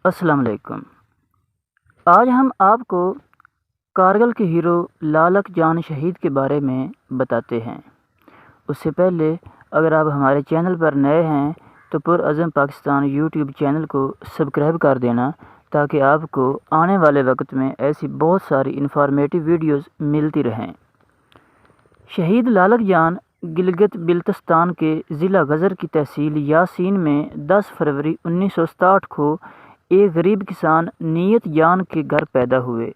السلام علیکم۔ آج ہم آپ کو کارگل کے ہیرو لالک جان شہید کے بارے میں بتاتے ہیں۔ اس سے پہلے اگر آپ ہمارے چینل پر نئے ہیں تو پرعزم پاکستان یوٹیوب چینل کو سبسکرائب کر دینا تاکہ آپ کو آنے والے وقت میں ایسی بہت ساری انفارمیٹیو ویڈیوز ملتی رہیں۔ شہید لالک جان گلگت بلتستان کے ضلع غزر کی تحصیل یاسین میں 10 فروری 1967 کو ایک غریب کسان نیت جان کے گھر پیدا ہوئے۔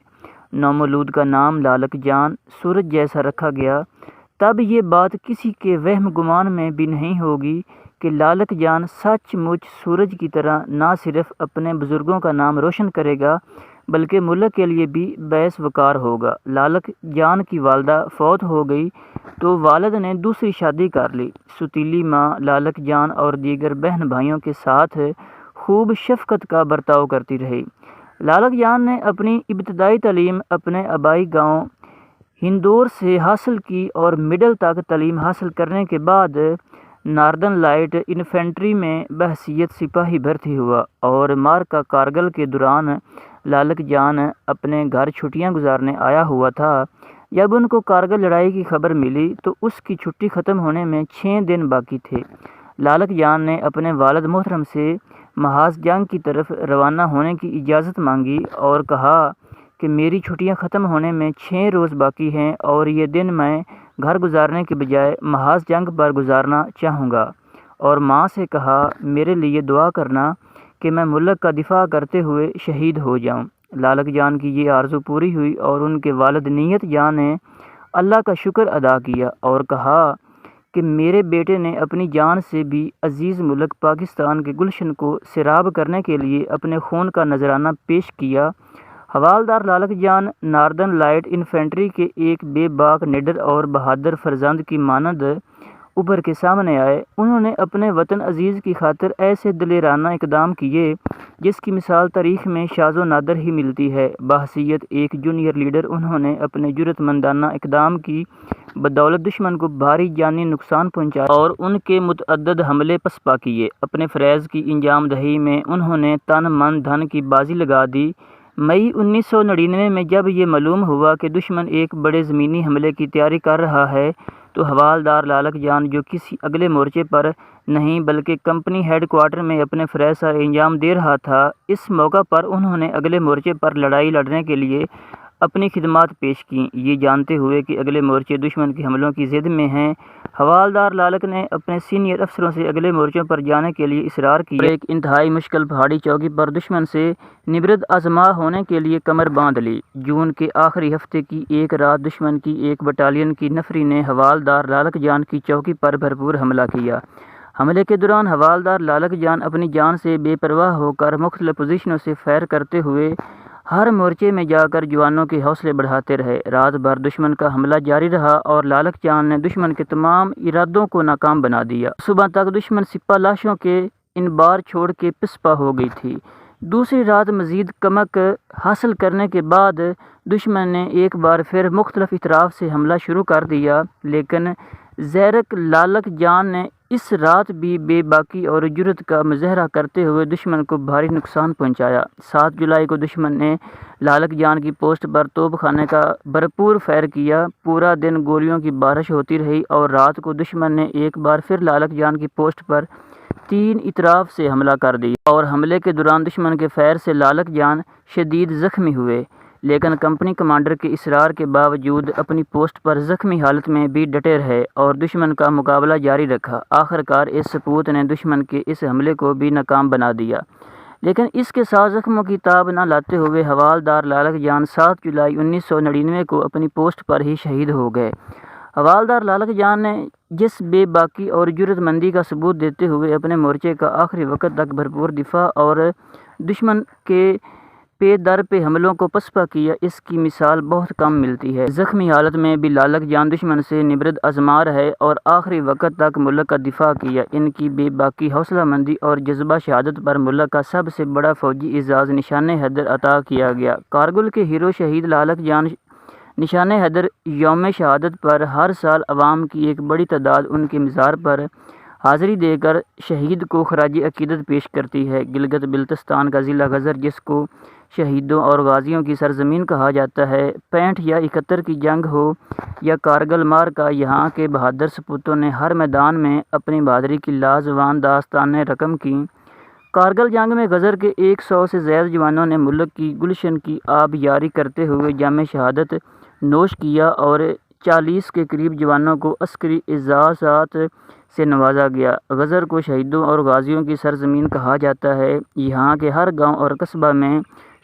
نومولود کا نام لالک جان سورج جیسا رکھا گیا۔ تب یہ بات کسی کے وہم گمان میں بھی نہیں ہوگی کہ لالک جان سچ مچ سورج کی طرح نہ صرف اپنے بزرگوں کا نام روشن کرے گا بلکہ ملک کے لیے بھی باعث وقار ہوگا۔ لالک جان کی والدہ فوت ہو گئی تو والد نے دوسری شادی کر لی۔ ستیلی ماں لالک جان اور دیگر بہن بھائیوں کے ساتھ خوب شفقت کا برتاؤ کرتی رہی۔ لالک جان نے اپنی ابتدائی تعلیم اپنے آبائی گاؤں ہندور سے حاصل کی اور مڈل تک تعلیم حاصل کرنے کے بعد ناردرن لائٹ انفینٹری میں بحیثیت سپاہی بھرتی ہوا اور معرکہ کارگل کے دوران لالک جان اپنے گھر چھٹیاں گزارنے آیا ہوا تھا۔ جب ان کو کارگل لڑائی کی خبر ملی تو اس کی چھٹی ختم ہونے میں 6 دن باقی تھے۔ لالک جان نے اپنے والد محترم سے محاذ جنگ کی طرف روانہ ہونے کی اجازت مانگی اور کہا کہ میری چھٹیاں ختم ہونے میں 6 روز باقی ہیں اور یہ دن میں گھر گزارنے کے بجائے محاذ جنگ پر گزارنا چاہوں گا، اور ماں سے کہا میرے لیے دعا کرنا کہ میں ملک کا دفاع کرتے ہوئے شہید ہو جاؤں۔ لالک جان کی یہ آرزو پوری ہوئی اور ان کے والد نیت جان نے اللہ کا شکر ادا کیا اور کہا کہ میرے بیٹے نے اپنی جان سے بھی عزیز ملک پاکستان کے گلشن کو سیراب کرنے کے لیے اپنے خون کا نذرانہ پیش کیا۔ حوالدار لالک جان ناردرن لائٹ انفینٹری کے ایک بے باک نڈر اور بہادر فرزند کی مانند ابھر کے سامنے آئے۔ انہوں نے اپنے وطن عزیز کی خاطر ایسے دلیرانہ اقدام کیے جس کی مثال تاریخ میں شاذ و نادر ہی ملتی ہے۔ بحیثیت ایک جونیئر لیڈر انہوں نے اپنے جرأت مندانہ اقدام کی بدولت دشمن کو بھاری جانی نقصان پہنچایا اور ان کے متعدد حملے پسپا کیے۔ اپنے فریض کی انجام دہی میں انہوں نے تن من دھن کی بازی لگا دی۔ مئی 1999 میں جب یہ معلوم ہوا کہ دشمن ایک بڑے زمینی حملے کی تیاری کر رہا ہے تو حوالدار لالک جان جو کسی اگلے مورچے پر نہیں بلکہ کمپنی ہیڈ کوارٹر میں اپنے فریض سر انجام دے رہا تھا، اس موقع پر انہوں نے اگلے مورچے پر لڑائی لڑنے کے لیے اپنی خدمات پیش کیں۔ یہ جانتے ہوئے کہ اگلے مورچے دشمن کے حملوں کی زد میں ہیں، حوالدار لالک نے اپنے سینئر افسروں سے اگلے مورچوں پر جانے کے لیے اصرار کیا اور ایک انتہائی مشکل پہاڑی چوکی پر دشمن سے نبرد آزما ہونے کے لیے کمر باندھ لی۔ جون کے آخری ہفتے کی ایک رات دشمن کی ایک بٹالین کی نفری نے حوالدار لالک جان کی چوکی پر بھرپور حملہ کیا۔ حملے کے دوران حوالدار لالک جان اپنی جان سے بے پرواہ ہو کر مختلف پوزیشنوں سے فائر کرتے ہوئے ہر مورچے میں جا کر جوانوں کے حوصلے بڑھاتے رہے۔ رات بھر دشمن کا حملہ جاری رہا اور لالک جان نے دشمن کے تمام ارادوں کو ناکام بنا دیا۔ صبح تک دشمن سپہ لاشوں کے انبار چھوڑ کے پسپا ہو گئی تھی۔ دوسری رات مزید کمک حاصل کرنے کے بعد دشمن نے ایک بار پھر مختلف اطراف سے حملہ شروع کر دیا، لیکن زیرک لالک جان نے اس رات بھی بے باکی اور جرأت کا مظاہرہ کرتے ہوئے دشمن کو بھاری نقصان پہنچایا۔ 7 جولائی کو دشمن نے لالک جان کی پوسٹ پر توپ خانے کا بھرپور فائر کیا۔ پورا دن گولیوں کی بارش ہوتی رہی اور رات کو دشمن نے ایک بار پھر لالک جان کی پوسٹ پر 3 اطراف سے حملہ کر دیا اور حملے کے دوران دشمن کے فائر سے لالک جان شدید زخمی ہوئے، لیکن کمپنی کمانڈر کے اصرار کے باوجود اپنی پوسٹ پر زخمی حالت میں بھی ڈٹے رہے اور دشمن کا مقابلہ جاری رکھا۔ آخرکار اس سپوت نے دشمن کے اس حملے کو بھی ناکام بنا دیا، لیکن اس کے ساتھ زخموں کی تاب نہ لاتے ہوئے حوالدار لالک جان 7 جولائی 1999 کو اپنی پوسٹ پر ہی شہید ہو گئے۔ حوالدار لالک جان نے جس بے باکی اور جرأت مندی کا ثبوت دیتے ہوئے اپنے مورچے کا آخری وقت تک بھرپور دفاع اور دشمن کے پے در پہ حملوں کو پسپا کیا، اس کی مثال بہت کم ملتی ہے۔ زخمی حالت میں بھی لالک جان دشمن سے نبرد آزما رہے اور آخری وقت تک ملک کا دفاع کیا۔ ان کی بے باکی، حوصلہ مندی اور جذبہ شہادت پر ملک کا سب سے بڑا فوجی اعزاز نشان حیدر عطا کیا گیا۔ کارگل کے ہیرو شہید لالک جان نشان حیدر یوم شہادت پر ہر سال عوام کی ایک بڑی تعداد ان کے مزار پر حاضری دے کر شہید کو خراج عقیدت پیش کرتی ہے۔ گلگت بلتستان کا ضلع غزر، جس کو شہیدوں اور غازیوں کی سرزمین کہا جاتا ہے، 65 یا 71 کی جنگ ہو یا کارگل معرکہ، یہاں کے بہادر سپوتوں نے ہر میدان میں اپنی بہادری کی لازوال داستانیں رقم کیں۔ کارگل جنگ میں غزر کے 100 سے زیادہ جوانوں نے ملک کی گلشن کی آبیاری کرتے ہوئے جام شہادت نوش کیا اور 40 کے قریب جوانوں کو عسکری اعزازات سے نوازا گیا۔ غزر کو شہیدوں اور غازیوں کی سرزمین کہا جاتا ہے۔ یہاں کے ہر گاؤں اور قصبہ میں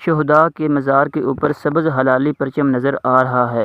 شہداء کے مزار کے اوپر سبز ہلالی پرچم نظر آ رہا ہے۔